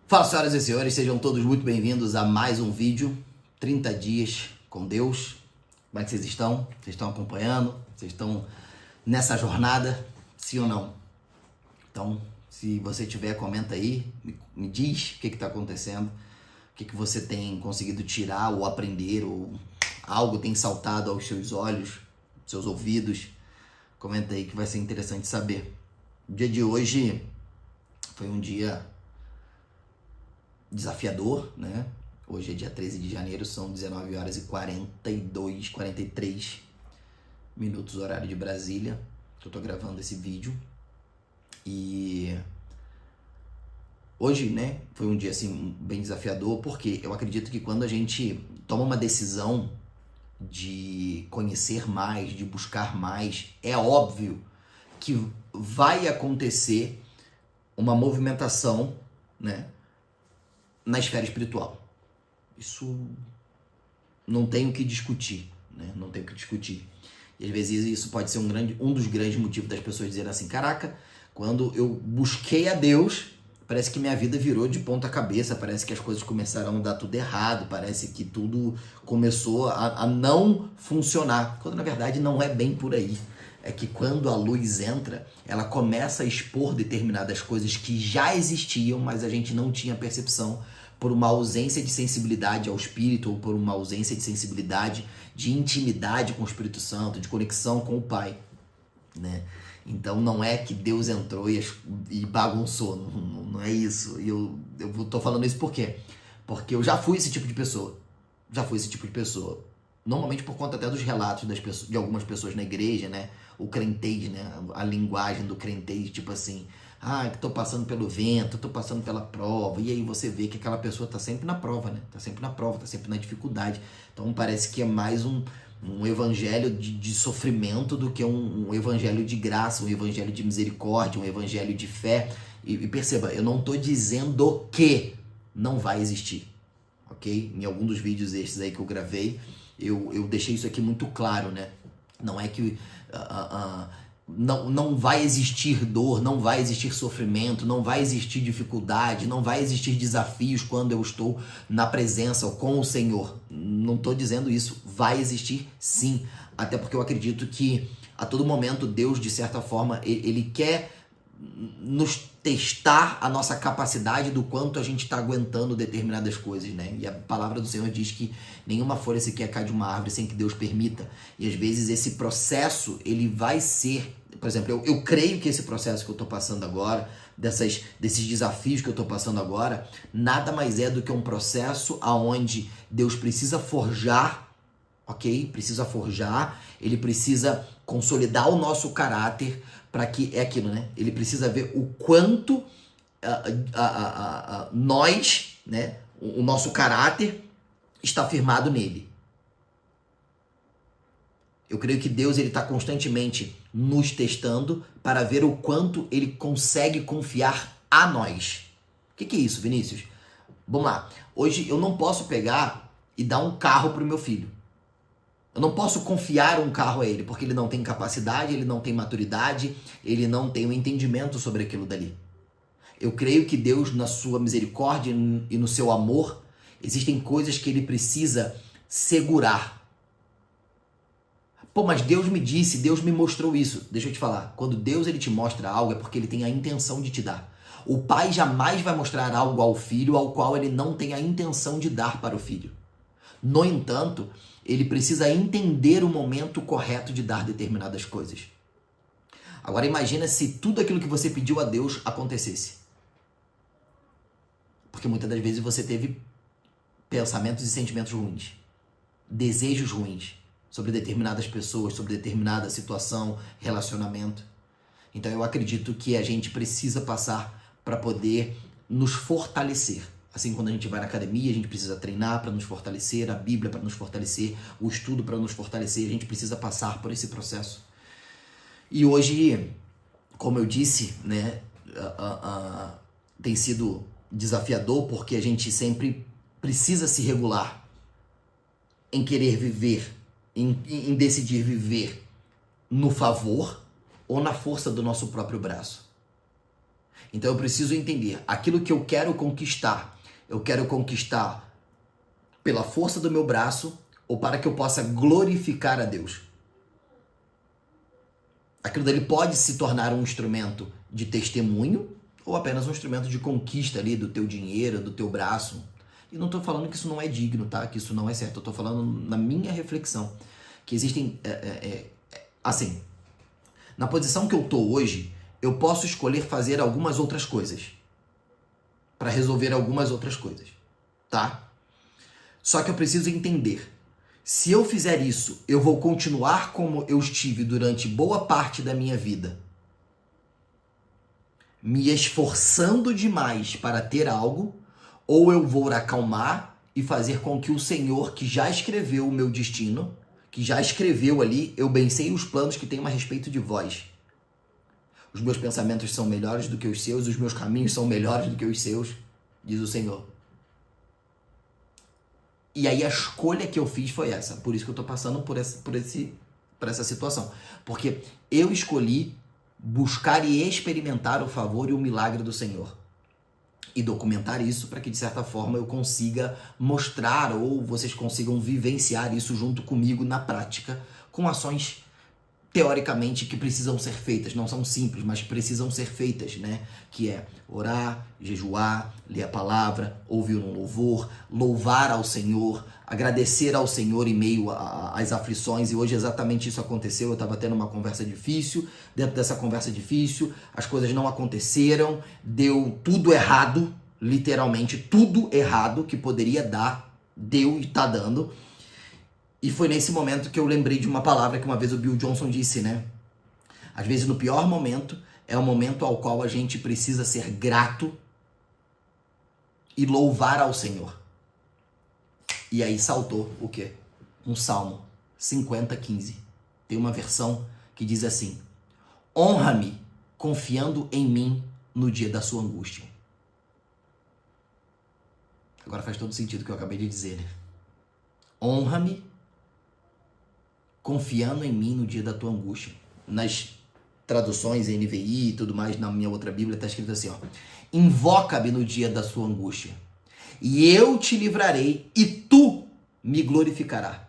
Fala, senhoras e senhores, sejam todos muito bem-vindos a mais um vídeo, 30 dias com Deus. Como é que vocês estão? Vocês estão acompanhando? Vocês estão nessa jornada? Sim ou não? Então, se você tiver, comenta aí, me diz o que está acontecendo, o que você tem conseguido tirar ou aprender, ou algo tem saltado aos seus olhos, seus ouvidos. Comenta aí que vai ser interessante saber. O dia de hoje foi um dia desafiador, né? Hoje é dia 13 de janeiro, são 19 horas e 43 minutos, horário de Brasília, que eu tô gravando esse vídeo. E hoje, né, foi um dia assim bem desafiador, porque eu acredito que quando a gente toma uma decisão de conhecer mais, de buscar mais, é óbvio que vai acontecer uma movimentação, né, na esfera espiritual. Isso não tem o que discutir, né? Não tem o que discutir. E às vezes isso pode ser um dos grandes motivos das pessoas dizerem assim: caraca, quando eu busquei a Deus, parece que minha vida virou de ponta cabeça, parece que as coisas começaram a dar tudo errado, parece que tudo começou a não funcionar. Quando na verdade não é bem por aí. É que quando a luz entra, ela começa a expor determinadas coisas que já existiam, mas a gente não tinha percepção por uma ausência de sensibilidade ao Espírito, ou por uma ausência de sensibilidade, de intimidade com o Espírito Santo, de conexão com o Pai, né? Então não é que Deus entrou e bagunçou, não é isso. E eu tô falando isso por quê? Porque eu já fui esse tipo de pessoa. Normalmente por conta até dos relatos de algumas pessoas na igreja, né? O crentez, né? A linguagem do crentez, tipo assim: que tô passando pelo vento, tô passando pela prova. E aí você vê que aquela pessoa tá sempre na prova, né? Tá sempre na prova, tá sempre na dificuldade. Então parece que é mais um evangelho de sofrimento do que um evangelho de graça, um evangelho de misericórdia, um evangelho de fé. E perceba, eu não tô dizendo que não vai existir, ok? Em algum dos vídeos estes aí que eu gravei, eu deixei isso aqui muito claro, né? Não é que não vai existir dor, não vai existir sofrimento, não vai existir dificuldade, não vai existir desafios quando eu estou na presença ou com o Senhor. Não estou dizendo isso. Vai existir sim. Até porque eu acredito que a todo momento Deus, de certa forma, ele quer nos testar a nossa capacidade do quanto a gente está aguentando determinadas coisas, né? E a palavra do Senhor diz que nenhuma folha sequer cai de uma árvore sem que Deus permita. E às vezes esse processo, ele vai ser... Por exemplo, eu creio que esse processo que eu estou passando agora, desses desafios que eu estou passando agora, nada mais é do que um processo aonde Deus precisa forjar, ok? Precisa forjar, ele precisa consolidar o nosso caráter para que, é aquilo, né? Ele precisa ver o quanto nós, né? O nosso caráter está firmado nele. Eu creio que Deus está constantemente nos testando para ver o quanto ele consegue confiar a nós. O que é isso, Vinícius? Vamos lá. Hoje eu não posso pegar e dar um carro para o meu filho. Eu não posso confiar um carro a ele, porque ele não tem capacidade, ele não tem maturidade, ele não tem o entendimento sobre aquilo dali. Eu creio que Deus, na sua misericórdia e no seu amor, existem coisas que ele precisa segurar. Pô, mas Deus me disse, Deus me mostrou isso. Deixa eu te falar, quando Deus ele te mostra algo, é porque ele tem a intenção de te dar. O pai jamais vai mostrar algo ao filho ao qual ele não tem a intenção de dar para o filho. No entanto, ele precisa entender o momento correto de dar determinadas coisas. Agora imagina se tudo aquilo que você pediu a Deus acontecesse. Porque muitas das vezes você teve pensamentos e sentimentos ruins, desejos ruins sobre determinadas pessoas, sobre determinada situação, relacionamento. Então eu acredito que a gente precisa passar para poder nos fortalecer. Assim, quando a gente vai na academia, a gente precisa treinar para nos fortalecer, a Bíblia para nos fortalecer, o estudo para nos fortalecer, a gente precisa passar por esse processo. E hoje, como eu disse, né, tem sido desafiador porque a gente sempre precisa se regular em querer viver, em decidir viver no favor ou na força do nosso próprio braço. Então eu preciso entender aquilo que eu quero conquistar pela força do meu braço ou para que eu possa glorificar a Deus. Aquilo dele pode se tornar um instrumento de testemunho ou apenas um instrumento de conquista ali do teu dinheiro, do teu braço. E não estou falando que isso não é digno, tá? Que isso não é certo. Eu estou falando na minha reflexão. Que existem... assim, na posição que eu estou hoje, eu posso escolher fazer algumas outras coisas. Para resolver algumas outras coisas. Tá? Só que eu preciso entender. Se eu fizer isso, eu vou continuar como eu estive durante boa parte da minha vida. Me esforçando demais para ter algo, ou eu vou acalmar e fazer com que o Senhor, que já escreveu o meu destino, que já escreveu ali, eu bem sei os planos que tenho a respeito de vós. Os meus pensamentos são melhores do que os seus, os meus caminhos são melhores do que os seus, diz o Senhor. E aí a escolha que eu fiz foi essa. Por isso que eu tô passando por essa situação. Porque eu escolhi buscar e experimentar o favor e o milagre do Senhor. E documentar isso para que, de certa forma, eu consiga mostrar ou vocês consigam vivenciar isso junto comigo na prática, com ações teoricamente que precisam ser feitas, não são simples, mas precisam ser feitas, né? Que é orar, jejuar, ler a palavra, ouvir um louvor, louvar ao Senhor, agradecer ao Senhor em meio às aflições, e hoje exatamente isso aconteceu. Eu estava tendo uma conversa difícil, dentro dessa conversa difícil, as coisas não aconteceram, deu tudo errado, literalmente tudo errado que poderia dar, deu e tá dando. E foi nesse momento que eu lembrei de uma palavra que uma vez o Bill Johnson disse, né? Às vezes no pior momento é o momento ao qual a gente precisa ser grato e louvar ao Senhor. E aí saltou o quê? Um Salmo 50:15. Tem uma versão que diz assim: honra-me confiando em mim no dia da sua angústia. Agora faz todo sentido o que eu acabei de dizer, né? Honra-me confiando em mim no dia da tua angústia. Nas traduções NVI e tudo mais, na minha outra Bíblia, está escrito assim, ó: invoca-me no dia da sua angústia, e eu te livrarei, e tu me glorificarás.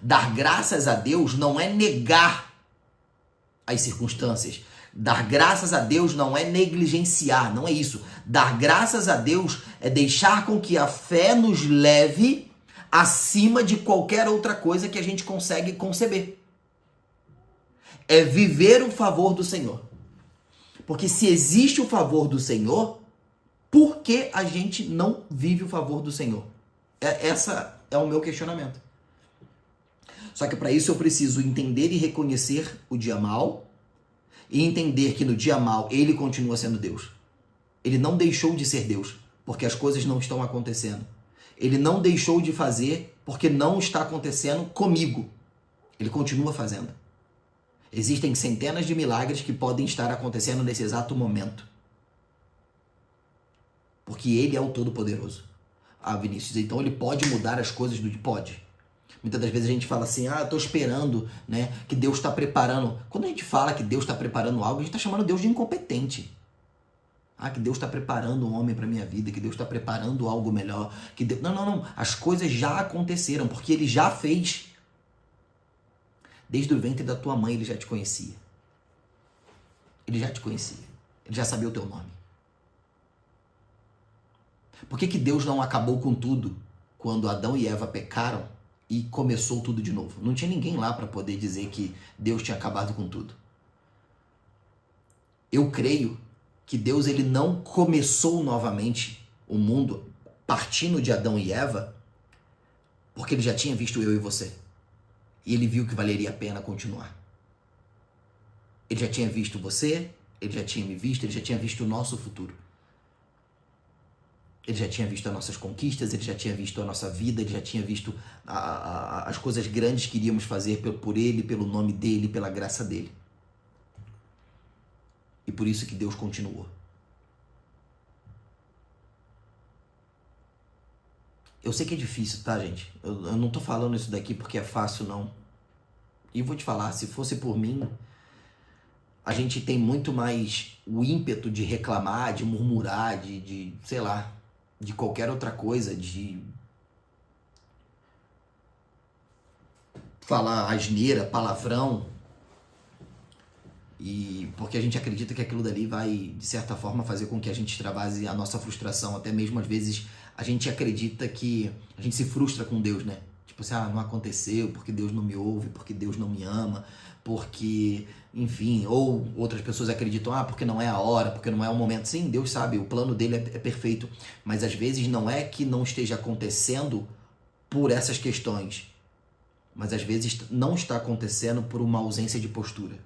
Dar graças a Deus não é negar as circunstâncias. Dar graças a Deus não é negligenciar, não é isso. Dar graças a Deus é deixar com que a fé nos leve acima de qualquer outra coisa que a gente consegue conceber. É viver o favor do Senhor. Porque se existe o favor do Senhor, por que a gente não vive o favor do Senhor? Essa é o meu questionamento. Só que para isso eu preciso entender e reconhecer o dia mal e entender que no dia mal ele continua sendo Deus. Ele não deixou de ser Deus porque as coisas não estão acontecendo. Ele não deixou de fazer porque não está acontecendo comigo. Ele continua fazendo. Existem centenas de milagres que podem estar acontecendo nesse exato momento. Porque ele é o Todo-Poderoso. Ah, Vinícius, então ele pode mudar as coisas do... Pode. Muitas das vezes a gente fala assim, eu tô esperando, né, que Deus está preparando. Quando a gente fala que Deus está preparando algo, a gente está chamando Deus de incompetente. Que Deus está preparando um homem para minha vida, que Deus está preparando algo melhor. Que Deus... Não. As coisas já aconteceram, porque Ele já fez. Desde o ventre da tua mãe Ele já te conhecia. Ele já te conhecia. Ele já sabia o teu nome. Por que Deus não acabou com tudo quando Adão e Eva pecaram e começou tudo de novo? Não tinha ninguém lá para poder dizer que Deus tinha acabado com tudo. Eu creio que Deus ele não começou novamente o mundo partindo de Adão e Eva porque ele já tinha visto eu e você. E ele viu que valeria a pena continuar. Ele já tinha visto você, ele já tinha me visto, ele já tinha visto o nosso futuro. Ele já tinha visto as nossas conquistas, ele já tinha visto a nossa vida, ele já tinha visto as coisas grandes que iríamos fazer por ele, pelo nome dele, pela graça dele. E por isso que Deus continuou. Eu sei que é difícil, tá, gente? Eu não tô falando isso daqui porque é fácil, não. E vou te falar, se fosse por mim, a gente tem muito mais o ímpeto de reclamar, de murmurar, de sei lá, de qualquer outra coisa, de falar asneira, palavrão, e porque a gente acredita que aquilo dali vai, de certa forma, fazer com que a gente extravase a nossa frustração. Até mesmo, às vezes, a gente acredita que a gente se frustra com Deus, né? Tipo assim, não aconteceu porque Deus não me ouve, porque Deus não me ama, porque, enfim, ou outras pessoas acreditam, porque não é a hora, porque não é o momento. Sim, Deus sabe, o plano dele é perfeito, mas às vezes não é que não esteja acontecendo por essas questões, mas às vezes não está acontecendo por uma ausência de postura.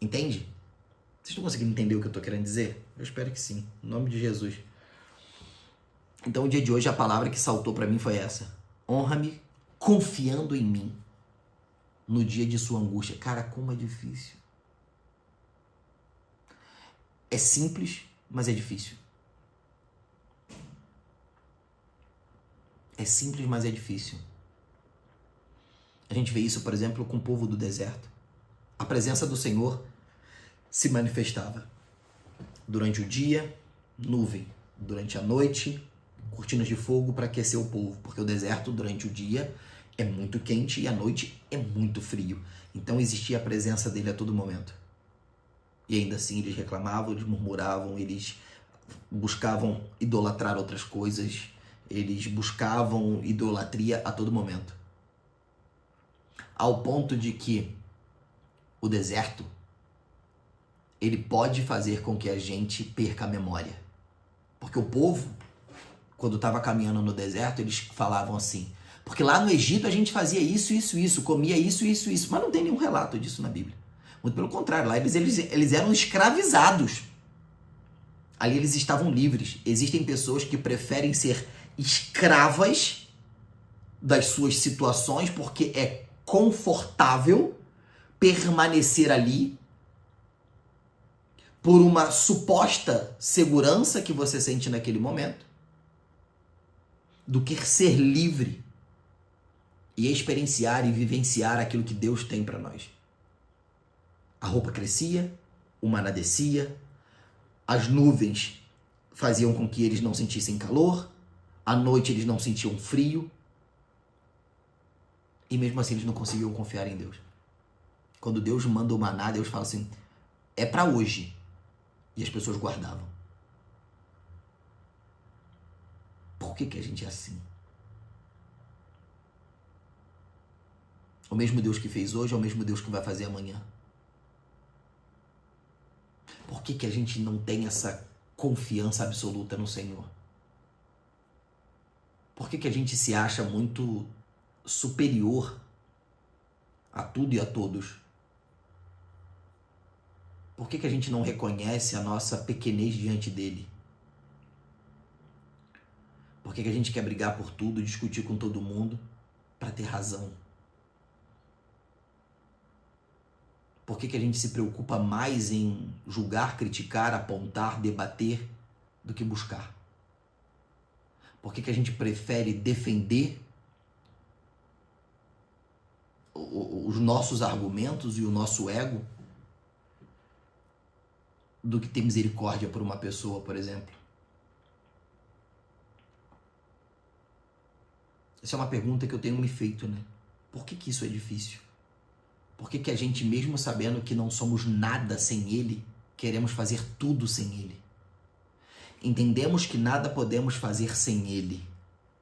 Entende? Vocês estão conseguindo entender o que eu estou querendo dizer? Eu espero que sim, em nome de Jesus. Então, o dia de hoje, a palavra que saltou para mim foi essa: honra-me confiando em mim no dia de sua angústia. Cara, como é difícil. É simples, mas é difícil. É simples, mas é difícil. A gente vê isso, por exemplo, com o povo do deserto. A presença do Senhor se manifestava durante o dia, nuvem; durante a noite, cortinas de fogo para aquecer o povo, porque o deserto durante o dia é muito quente e à noite é muito frio. Então existia a presença dele a todo momento. E ainda assim eles reclamavam, eles murmuravam, eles buscavam idolatrar outras coisas, eles buscavam idolatria a todo momento. Ao ponto de que o deserto, ele pode fazer com que a gente perca a memória. Porque o povo, quando estava caminhando no deserto, eles falavam assim: porque lá no Egito a gente fazia isso, comia isso, mas não tem nenhum relato disso na Bíblia. Muito pelo contrário, lá eles eram escravizados. Ali eles estavam livres. Existem pessoas que preferem ser escravas das suas situações porque é confortável permanecer ali por uma suposta segurança que você sente naquele momento, do que ser livre e experienciar e vivenciar aquilo que Deus tem para nós. A roupa crescia, o maná descia, as nuvens faziam com que eles não sentissem calor, à noite eles não sentiam frio, e mesmo assim eles não conseguiam confiar em Deus. Quando Deus manda o maná, Deus fala assim: é para hoje. E as pessoas guardavam. Por que a gente é assim? O mesmo Deus que fez hoje é o mesmo Deus que vai fazer amanhã. Por que a gente não tem essa confiança absoluta no Senhor? Por que a gente se acha muito superior a tudo e a todos? Por que a gente não reconhece a nossa pequenez diante dele? Por que a gente quer brigar por tudo, discutir com todo mundo para ter razão? Por que a gente se preocupa mais em julgar, criticar, apontar, debater do que buscar? Por que a gente prefere defender os nossos argumentos e o nosso ego do que ter misericórdia por uma pessoa, por exemplo? Essa é uma pergunta que eu tenho me feito, né? Por que isso é difícil? Por que a gente, mesmo sabendo que não somos nada sem ele, queremos fazer tudo sem ele? Entendemos que nada podemos fazer sem ele.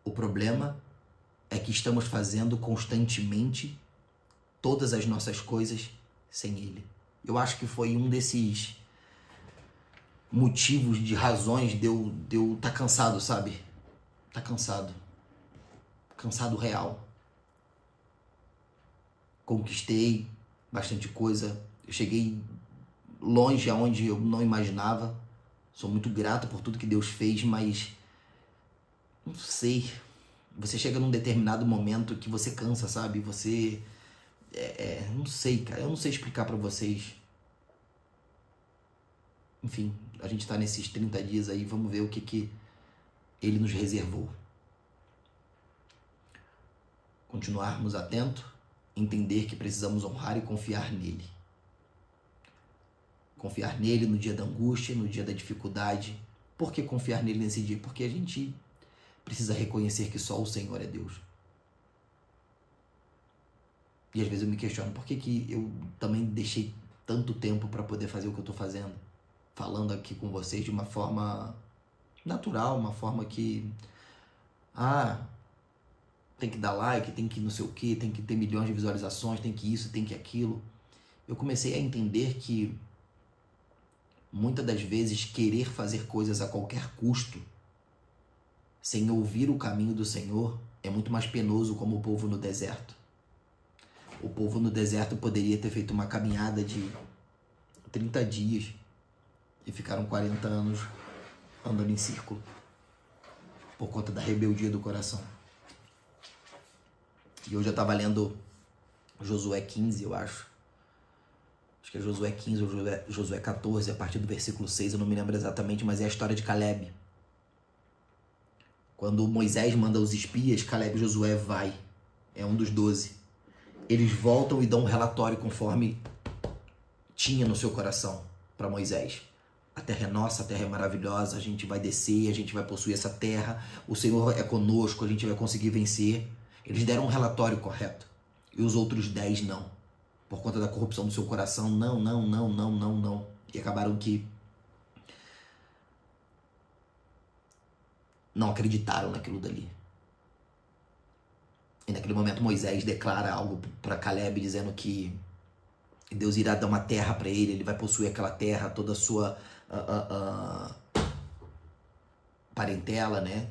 O problema é que estamos fazendo constantemente todas as nossas coisas sem ele. Eu acho que foi um desses motivos, de razões de eu tá cansado, sabe? Tá cansado. Cansado real. Conquistei bastante coisa. Eu cheguei longe aonde eu não imaginava. Sou muito grato por tudo que Deus fez, mas não sei. Você chega num determinado momento que você cansa, sabe? Você... não sei, cara. Eu não sei explicar pra vocês. Enfim, a gente tá nesses 30 dias aí. Vamos ver o que ele nos reservou. Continuarmos atentos entender que precisamos honrar e confiar nele. Confiar nele no dia da angústia, no dia da dificuldade. Por que confiar nele nesse dia? Porque a gente precisa reconhecer que só o Senhor é Deus. E às vezes eu me questiono, por que eu também deixei tanto tempo para poder fazer o que eu estou fazendo? Falando aqui com vocês de uma forma natural, uma forma que... tem que dar like, tem que não sei o que, tem que ter milhões de visualizações, tem que isso, tem que aquilo. Eu comecei a entender que muitas das vezes querer fazer coisas a qualquer custo, sem ouvir o caminho do Senhor, é muito mais penoso, como o povo no deserto. O povo no deserto poderia ter feito uma caminhada de 30 dias e ficaram 40 anos andando em círculo por conta da rebeldia do coração. E hoje eu estava lendo Josué 15, eu acho. Acho que é Josué 15 ou Josué 14, a partir do versículo 6, eu não me lembro exatamente, mas é a história de Caleb. Quando Moisés manda os espias, Caleb e Josué vai. É um dos 12. Eles voltam e dão um relatório conforme tinha no seu coração para Moisés. A terra é nossa, a terra é maravilhosa, a gente vai descer, a gente vai possuir essa terra, o Senhor é conosco, a gente vai conseguir vencer. Eles deram um relatório correto. E os outros 10 não. Por conta da corrupção do seu coração, não. E acabaram que não acreditaram naquilo dali. E naquele momento Moisés declara algo para Caleb, dizendo que Deus irá dar uma terra para ele, ele vai possuir aquela terra, toda a sua parentela, né?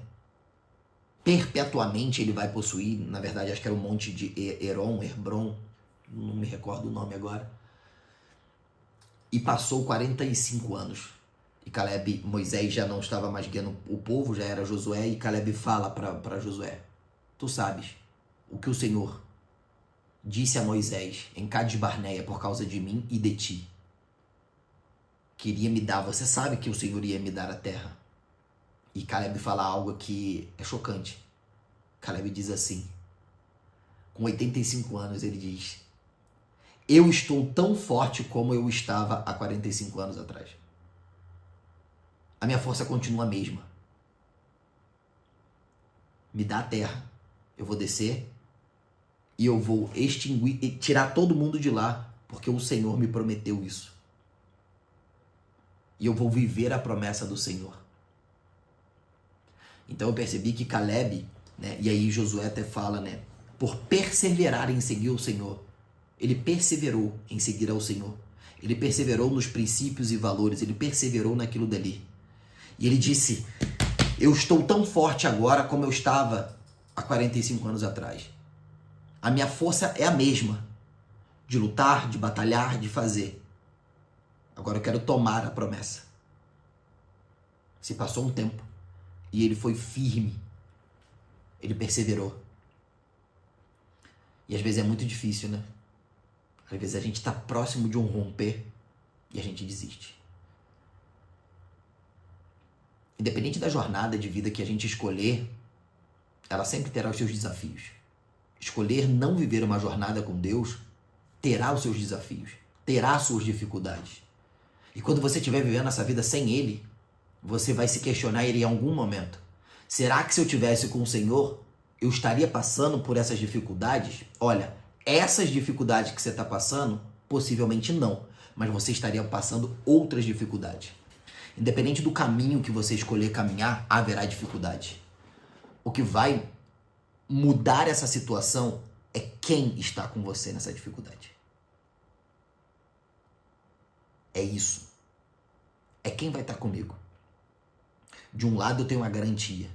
Perpetuamente ele vai possuir, na verdade acho que era o monte de Hebron, não me recordo o nome agora. E passou 45 anos. E Moisés já não estava mais guiando o povo, já era Josué, e Caleb fala para Josué: tu sabes o que o Senhor disse a Moisés em Cades Barneia por causa de mim e de ti. Queria me dar, você sabe que o Senhor ia me dar a terra. E Caleb fala algo que é chocante. Caleb diz assim, com 85 anos, ele diz: eu estou tão forte como eu estava há 45 anos atrás. A minha força continua a mesma. Me dá a terra. Eu vou descer e eu vou extinguir e tirar todo mundo de lá, porque o Senhor me prometeu isso. E eu vou viver a promessa do Senhor. Então eu percebi que Caleb, né, e aí Josué até fala, né, por perseverar em seguir o Senhor, ele perseverou em seguir ao Senhor. Ele perseverou nos princípios e valores, ele perseverou naquilo dali. E ele disse: eu estou tão forte agora como eu estava há 45 anos atrás. A minha força é a mesma, de lutar, de batalhar, de fazer. Agora eu quero tomar a promessa. Se passou um tempo e ele foi firme, ele perseverou. E às vezes é muito difícil, né? Às vezes a gente está próximo de um romper e a gente desiste. Independente da jornada de vida que a gente escolher, ela sempre terá os seus desafios. Escolher não viver uma jornada com Deus terá os seus desafios, terá as suas dificuldades. E quando você estiver vivendo essa vida sem Ele, você vai se questionar Ele em algum momento. Será que se eu tivesse com o Senhor, eu estaria passando por essas dificuldades? Olha, essas dificuldades que você está passando, possivelmente não, mas você estaria passando outras dificuldades. Independente do caminho que você escolher caminhar, haverá dificuldade. O que vai mudar essa situação é quem está com você nessa dificuldade. É isso. É quem vai estar comigo. De um lado eu tenho uma garantia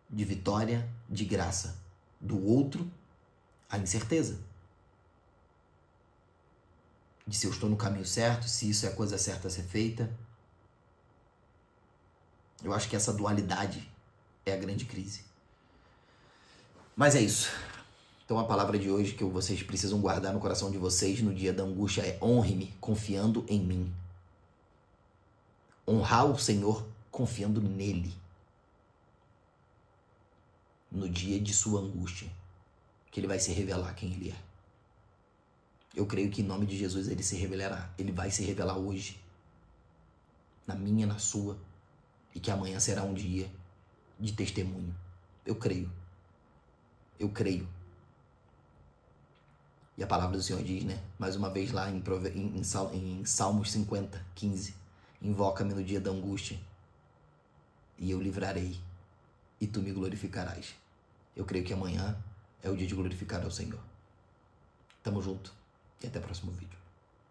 de vitória, de graça. Do outro, a incerteza. De se eu estou no caminho certo, se isso é a coisa certa a ser feita. Eu acho que essa dualidade é a grande crise. Mas é isso. Então a palavra de hoje que vocês precisam guardar no coração de vocês no dia da angústia é: honre-me confiando em mim. Honrar o Senhor confiando nele. No dia de sua angústia. que ele vai se revelar quem ele é. Eu creio que em nome de Jesus ele se revelará. Ele vai se revelar hoje, na minha, na sua, e que amanhã será um dia de testemunho. Eu creio. Eu creio. E a palavra do Senhor diz, né? Mais uma vez lá em Salmos 50, 15. Invoca-me no dia da angústia e eu livrarei e tu me glorificarás. Eu creio que amanhã é o dia de glorificar ao Senhor. Tamo junto e até o próximo vídeo.